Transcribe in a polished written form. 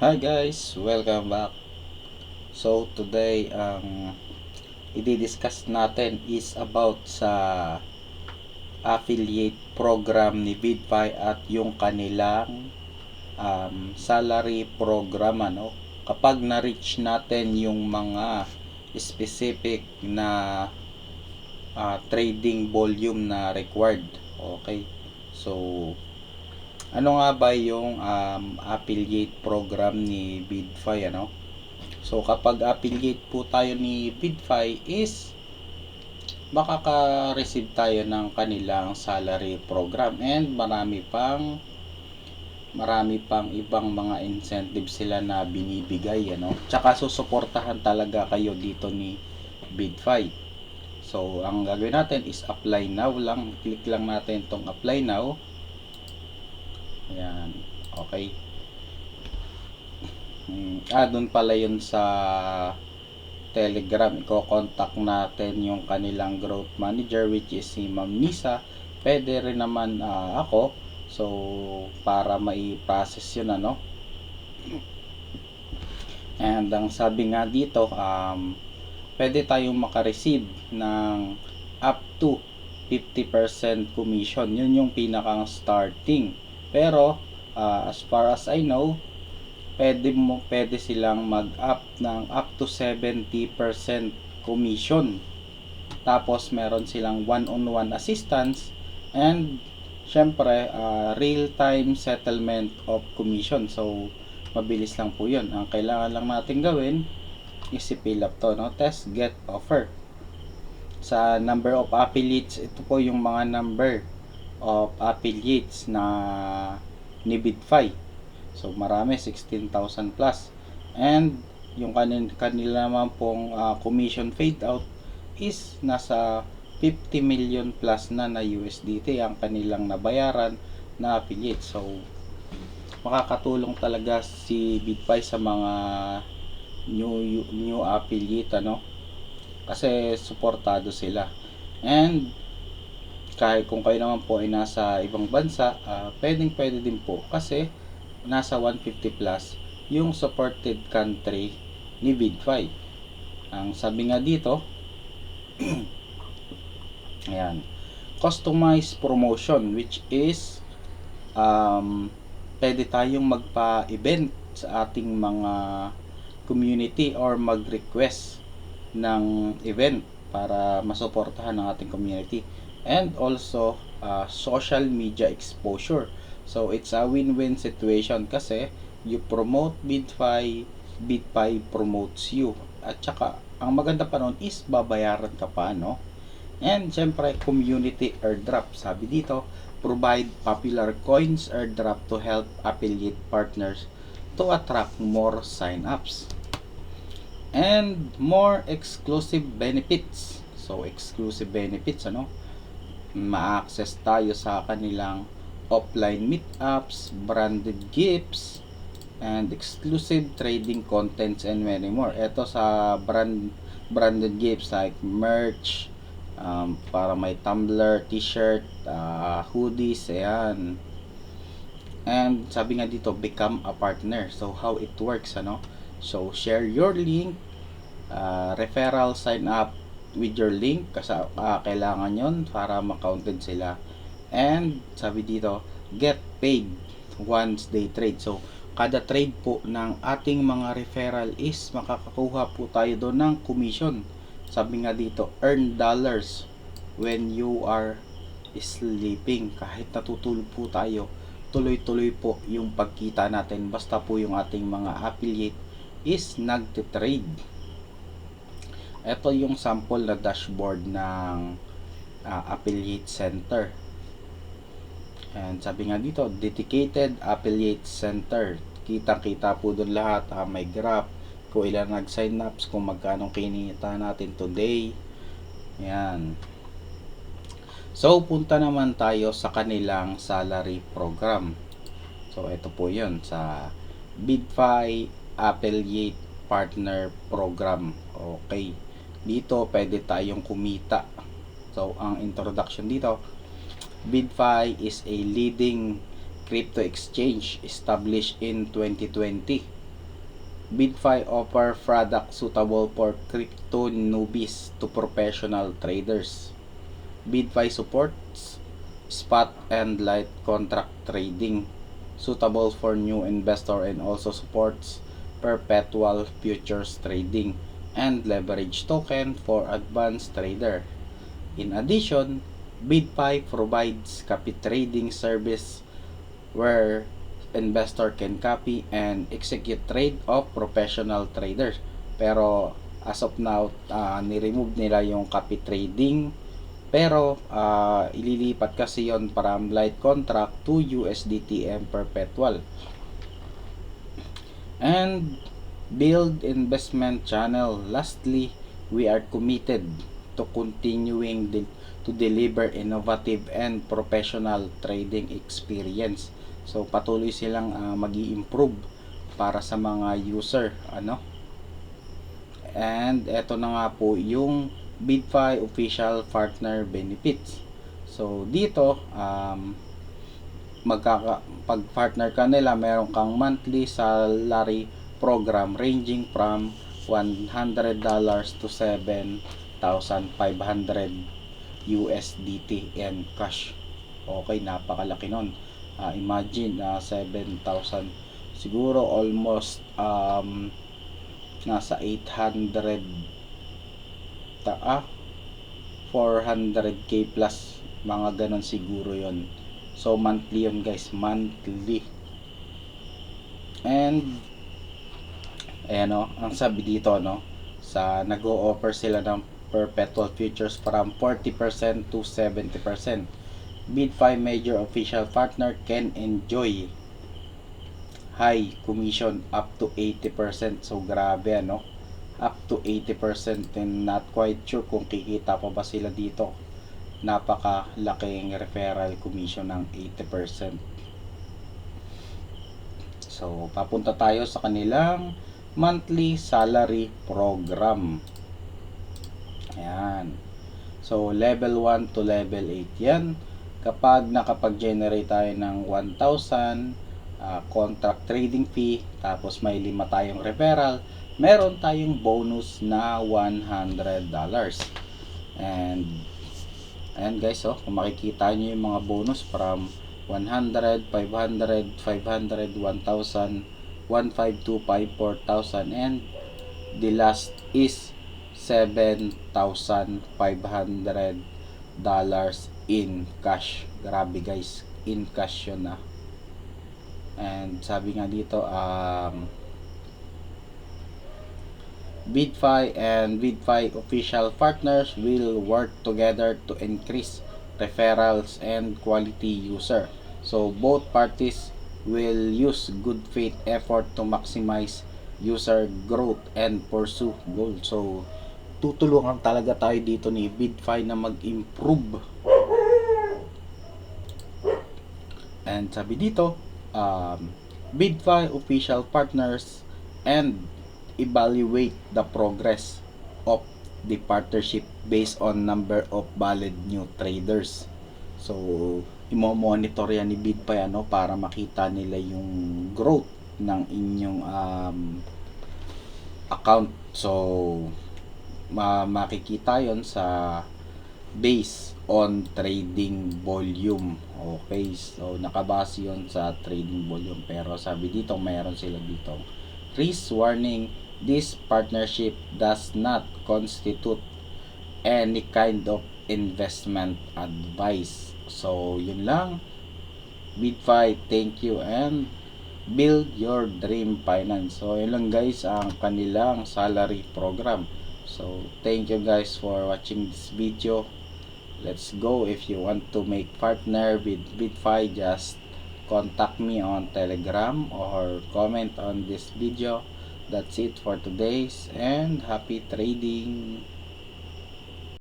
Hi guys, welcome back. So today ang i-discuss natin is about sa affiliate program ni Vidfy at yung kanilang salary program ano. Kapag na-reach natin yung mga specific na trading volume na required. Okay. So ano nga ba yung affiliate program ni Vidfy ano? So kapag affiliate po tayo ni Vidfy is makaka-receive tayo ng kanilang salary program and marami pang ibang mga incentives sila na binibigay ano. Tsaka susuportahan talaga kayo dito ni Vidfy. So ang gagawin natin is apply now lang. Click lang natin tong apply now. Ayan. Okay. Doon pala yun sa Telegram. Iko-contact natin yung kanilang growth manager which is si Ma'am Nisa. Pwede rin naman ako. So, para mai-process yun ano. And ang sabi nga dito, pwede tayong makareceive ng up to 50% commission. Yun yung pinakang starting. Pero, as far as I know, pwede silang mag-up ng up to 70% commission. Tapos meron silang one-on-one assistance and syempre real-time settlement of commission. So mabilis lang po 'yun. Ang kailangan lang natin gawin is i-fill up to, no? Test get offer. Sa number of affiliates, ito po yung mga number of affiliates na ni Bitfy. So marami, 16,000 plus. And yung kanila naman pong commission fade out is nasa 50 million plus na USDT ang kanilang nabayaran na affiliate. So makakatulong talaga si Bitfy sa mga new affiliate ano, kasi suportado sila. And kahit kung kayo naman po ay nasa ibang bansa, pwede din po kasi nasa 150 plus yung supported country ni Vidfy. Ang sabi nga dito, ayan, customized promotion which is pwede tayong magpa-event sa ating mga community or mag-request ng event para masuportahan ng ating community. And also social media exposure. So it's a win-win situation kasi you promote Bitfy, Bitfy promotes you. At saka ang maganda pa nun is babayaran ka pa, no? And syempre community airdrop. Sabi dito, provide popular coins airdrop to help affiliate partners to attract more sign-ups and more exclusive benefits. So exclusive benefits ano, ma-access tayo sa kanilang offline meetups, branded gifts, and exclusive trading contents and many more. Ito sa branded gifts like merch, para may tumbler, t-shirt, hoodies, ayan. And sabi nga dito, become a partner. So how it works ano, so share your link, referral, sign up with your link kasi kailangan yon para ma-counted sila. And sabi dito, get paid once they trade. So kada trade po ng ating mga referral is makakakuha po tayo doon ng commission. Sabi nga dito, earn dollars when you are sleeping. Kahit natutulog po tayo, tuloy-tuloy po yung pagkita natin basta po yung ating mga affiliate is nagte-trade. Ito yung sample na dashboard ng affiliate center. And sabi nga dito, dedicated affiliate center. Kita-kita po doon lahat. May graph kung ilan nag-sign ups, kung magkano kinita natin today. Yan. So, punta naman tayo sa kanilang salary program. So, ito po yun sa Bitfy Affiliate Partner Program. Okay. Dito, pwede tayong kumita. So, ang introduction dito, Bitfy is a leading crypto exchange established in 2020. BitFi offer products suitable for crypto newbies to professional traders. BitFi supports spot and light contract trading, suitable for new investor, and also supports perpetual futures trading and leverage token for advanced trader. In addition, BitFi provides copy trading service where investor can copy and execute trade of professional traders. Pero as of now, ni-remove nila yung copy trading, pero ililipat kasi yon from light contract to USDT and perpetual. And build investment channel. Lastly, we are committed to continuing to deliver innovative and professional trading experience. So patuloy silang mag-i-improve para sa mga user, And eto na nga po yung BitFi official partner benefits. So dito pag partner ka nila, meron kang monthly salary program ranging from $100 to 7,500 USDT and cash. Okay, napakalaki nun. Imagine 7,000, siguro almost nasa 400k plus, mga ganon siguro yon. So monthly yun guys, monthly. And ayan ang sabi dito sa nag-o-offer sila ng perpetual futures from 40% to 70%. BitFi major official partner can enjoy high commission up to 80%. So grabe up to 80%, and not quite sure kung kikita pa ba sila dito. Napakalaking referral commission ng 80%. So papunta tayo sa kanilang monthly salary program. Ayan. So level 1 to level 8 yan. Kapag nakapag-generate tayo ng 1,000 contract trading fee, tapos may 5 tayong referral, meron tayong bonus na $100. And guys, kung makikita nyo yung mga bonus from 100, 500, 500, 1,000, 1,525, 4,000, and the last is $7,500 in cash. Grabe guys, in cash yun And sabi nga dito, BitFi and BitFi official partners will work together to increase referrals and quality user. So both parties will use good faith effort to maximize user growth and pursue goals. So tutulungan talaga tayo dito ni BitFi na mag-improve. And sabi dito, BitFi official partners and evaluate the progress of the partnership based on number of valid new traders. So imo-monitor yan ni BitFi para makita nila yung growth ng inyong account. So makikita yon sa based on trading volume. Okay, so nakabase yon sa trading volume, pero sabi dito mayroon sila dito risk warning: this partnership does not constitute any kind of investment advice. So yun lang, BitFi, thank you, and build your dream finance. So yun lang guys ang kanilang salary program. So thank you guys for watching this video. Let's go. If you want to make partner with BitFi, just contact me on Telegram or comment on this video. That's it for today's, and happy trading.